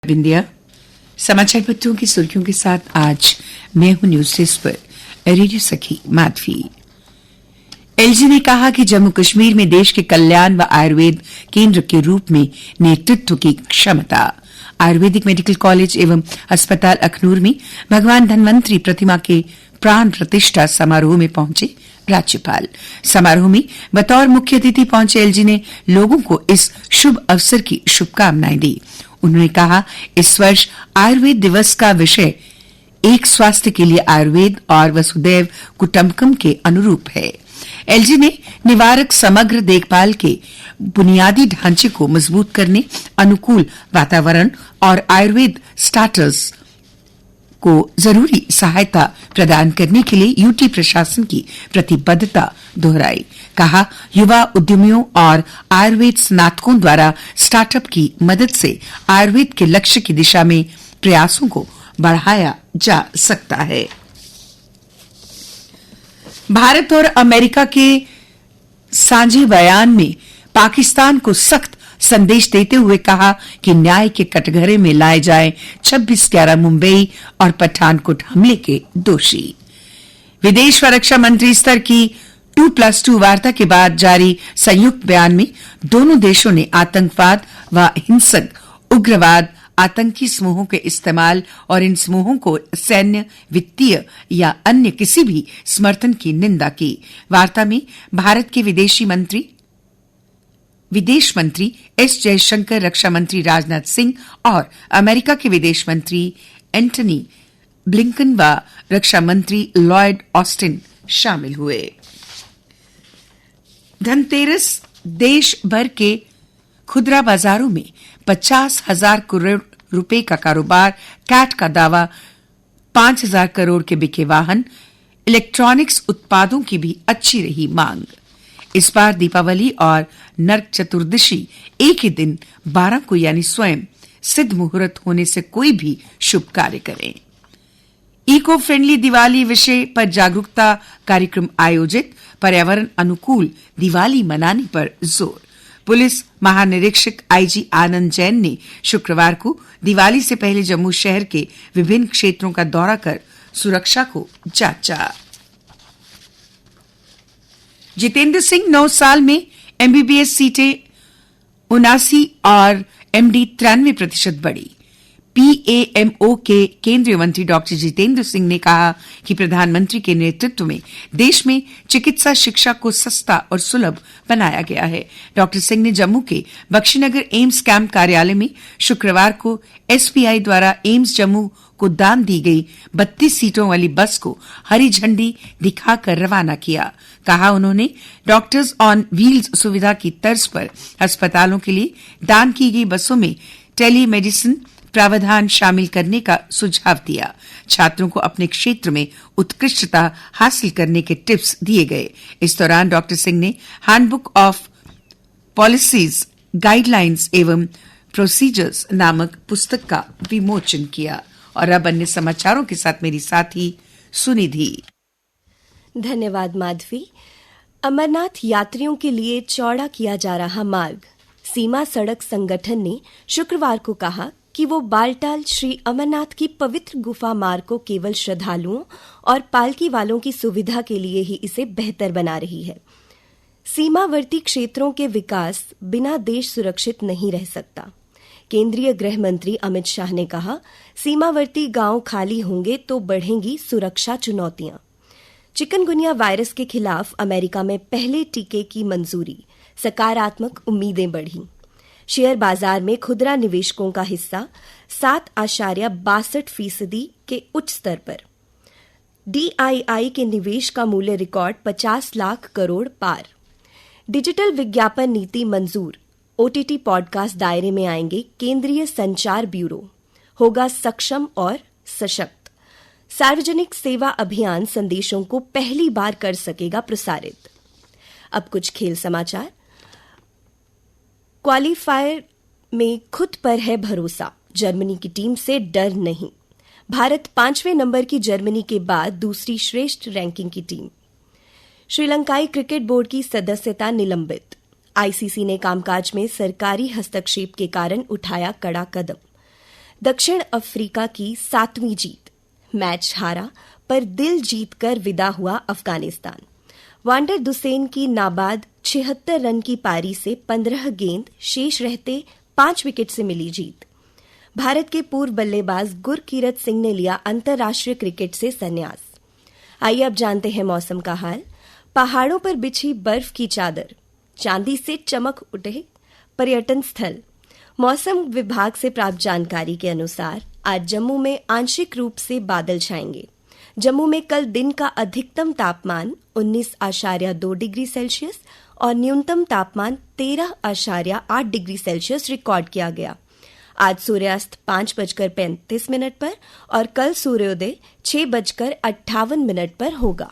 बिंदिया समाचार पत्रों की सुर्खियों के साथ आज मैं हूं न्यूज डेस्क पर रेडियो सखी माधवी। एलजी ने कहा कि जम्मू कश्मीर में देश के कल्याण व आयुर्वेद केंद्र के रूप में नेतृत्व की क्षमता। आयुर्वेदिक मेडिकल कॉलेज एवं अस्पताल अखनूर में भगवान धन्वंतरी प्रतिमा के प्राण प्रतिष्ठा समारोह में पहुंचे राज्यपाल। समारोह में बतौर मुख्य अतिथि पहुंचे एलजी ने लोगों को इस शुभ अवसर की शुभकामनाएं दी। उन्होंने कहा, इस वर्ष आयुर्वेद दिवस का विषय एक स्वास्थ्य के लिए आयुर्वेद और वसुदैव कुटुंबकम के अनुरूप है। एलजी ने निवारक समग्र देखभाल के बुनियादी ढांचे को मजबूत करने, अनुकूल वातावरण और आयुर्वेद स्टार्टर्स को जरूरी सहायता प्रदान करने के लिए यूटी प्रशासन की प्रतिबद्धता दोहराई। कहा, युवा उद्यमियों और आयुर्वेद स्नातकों द्वारा स्टार्टअप की मदद से आयुर्वेद के लक्ष्य की दिशा में प्रयासों को बढ़ाया जा सकता है। भारत और अमेरिका के साझे बयान में पाकिस्तान को सख्त संदेश देते हुए कहा कि न्याय के कटघरे में लाए जाए 26/11 मुंबई और पठानकोट हमले के दोषी। विदेश व रक्षा मंत्री स्तर की 2+2 वार्ता के बाद जारी संयुक्त बयान में दोनों देशों ने आतंकवाद व हिंसक उग्रवाद, आतंकी समूहों के इस्तेमाल और इन समूहों को सैन्य, वित्तीय या अन्य किसी भी समर्थन की निंदा की। वार्ता में भारत के विदेश मंत्री एस जयशंकर, रक्षा मंत्री राजनाथ सिंह और अमेरिका के विदेश मंत्री एंटनी ब्लिंकन व रक्षा मंत्री लॉयड ऑस्टिन शामिल हुए। धनतेरस देश भर के खुदरा बाजारों में 50,000 करोड़ रुपए का कारोबार, कैट का दावा, 5,000 करोड़ के बिके वाहन, इलेक्ट्रॉनिक्स उत्पादों की भी अच्छी रही मांग। इस बार दीपावली और नरक चतुर्दशी एक ही दिन 12 को यानी स्वयं सिद्ध मुहूर्त होने से कोई भी शुभ कार्य करें। इको फ्रेंडली दिवाली विषय पर जागरूकता कार्यक्रम आयोजित, पर्यावरण अनुकूल दिवाली मनाने पर जोर। पुलिस महानिरीक्षक आईजी आनंद जैन ने शुक्रवार को दिवाली से पहले जम्मू शहर के विभिन्न क्षेत्रों का दौरा कर सुरक्षा को जांचा। जितेंद्र सिंह 9 साल में एमबीबीएस सीटें 79 और एमडी 93% बढ़ी। पीएमओ के केंद्रीय मंत्री डॉक्टर जितेंद्र सिंह ने कहा कि प्रधानमंत्री के नेतृत्व में देश में चिकित्सा शिक्षा को सस्ता और सुलभ बनाया गया है। डॉक्टर सिंह ने जम्मू के बख्शीनगर एम्स कैंप कार्यालय में शुक्रवार को एसबीआई द्वारा एम्स जम्मू को दान दी गई 32 सीटों वाली बस को हरी झंडी दिखाकर रवाना किया। कहा, उन्होंने डॉक्टर्स ऑन व्हील्स सुविधा की तर्ज पर अस्पतालों के लिए दान की गई बसों में टेलीमेडिसिन प्रावधान शामिल करने का सुझाव दिया। छात्रों को अपने क्षेत्र में उत्कृष्टता हासिल करने के टिप्स दिए गए। इस दौरान डॉक्टर सिंह ने हैंडबुक ऑफ पॉलिसीज, गाइडलाइंस एवं प्रोसीजर्स नामक पुस्तक का विमोचन किया। और अब अन्य समाचारों के साथ मेरी साथी सुनिधि। धन्यवाद माधवी। अमरनाथ यात्रियों के लिए चौड़ा किया जा रहा मार्ग। सीमा सड़क संगठन ने शुक्रवार को कहा कि वो बालटाल श्री अमरनाथ की पवित्र गुफा मार्ग को केवल श्रद्धालुओं और पालकी वालों की सुविधा के लिए ही इसे बेहतर बना रही है। सीमावर्ती क्षेत्रों के विकास बिना देश सुरक्षित नहीं रह सकता। केंद्रीय गृह मंत्री अमित शाह ने कहा, सीमावर्ती गांव खाली होंगे तो बढ़ेंगी सुरक्षा चुनौतियां। चिकनगुनिया वायरस के खिलाफ अमेरिका में पहले टीके की मंजूरी, सकारात्मक उम्मीदें बढ़ी। शेयर बाजार में खुदरा निवेशकों का हिस्सा 7.62% के उच्च स्तर पर। डीआईआई के निवेश का मूल्य रिकॉर्ड 50 लाख करोड़ पार। डिजिटल विज्ञापन नीति मंजूर। ओटीटी पॉडकास्ट दायरे में आएंगे केंद्रीय संचार ब्यूरो। होगा सक्षम और सशक्त। सार्वजनिक सेवा अभियान संदेशों को पहली बार कर सकेगा प्रसारित। अब कुछ खेल समाचार। क्वालीफायर में खुद पर है भरोसा, जर्मनी की टीम से डर नहीं। भारत 5वें नंबर की जर्मनी के बाद दूसरी श्रेष्ठ रैंकिंग की टीम। श्रीलंकाई क्रिकेट बोर्ड की सदस्यता निलंबित। आईसीसी ने कामकाज में सरकारी हस्तक्षेप के कारण उठाया कड़ा कदम। दक्षिण अफ्रीका की 7वीं जीत। मैच हारा पर दिल जीतकर विदा हुआ अफगानिस्तान। वांडर दुसेन की नाबाद 76 रन की पारी से 15 गेंद शेष रहते 5 विकेट से मिली जीत। भारत के पूर्व बल्लेबाज गुरकीरत सिंह ने लिया अंतर्राष्ट्रीय क्रिकेट से संन्यास। आइए अब जानते हैं मौसम का हाल। पहाड़ों पर बिछी बर्फ की चादर, चांदी से चमक उठे पर्यटन स्थल। मौसम विभाग से प्राप्त जानकारी के अनुसार आज जम्मू में आंशिक रूप से बादल छाएंगे। जम्मू में कल दिन का अधिकतम तापमान 19.2 डिग्री सेल्सियस और न्यूनतम तापमान 13.8 डिग्री सेल्सियस रिकॉर्ड किया गया। आज सूर्यास्त 5:35 पर और कल सूर्योदय 6:58 पर होगा।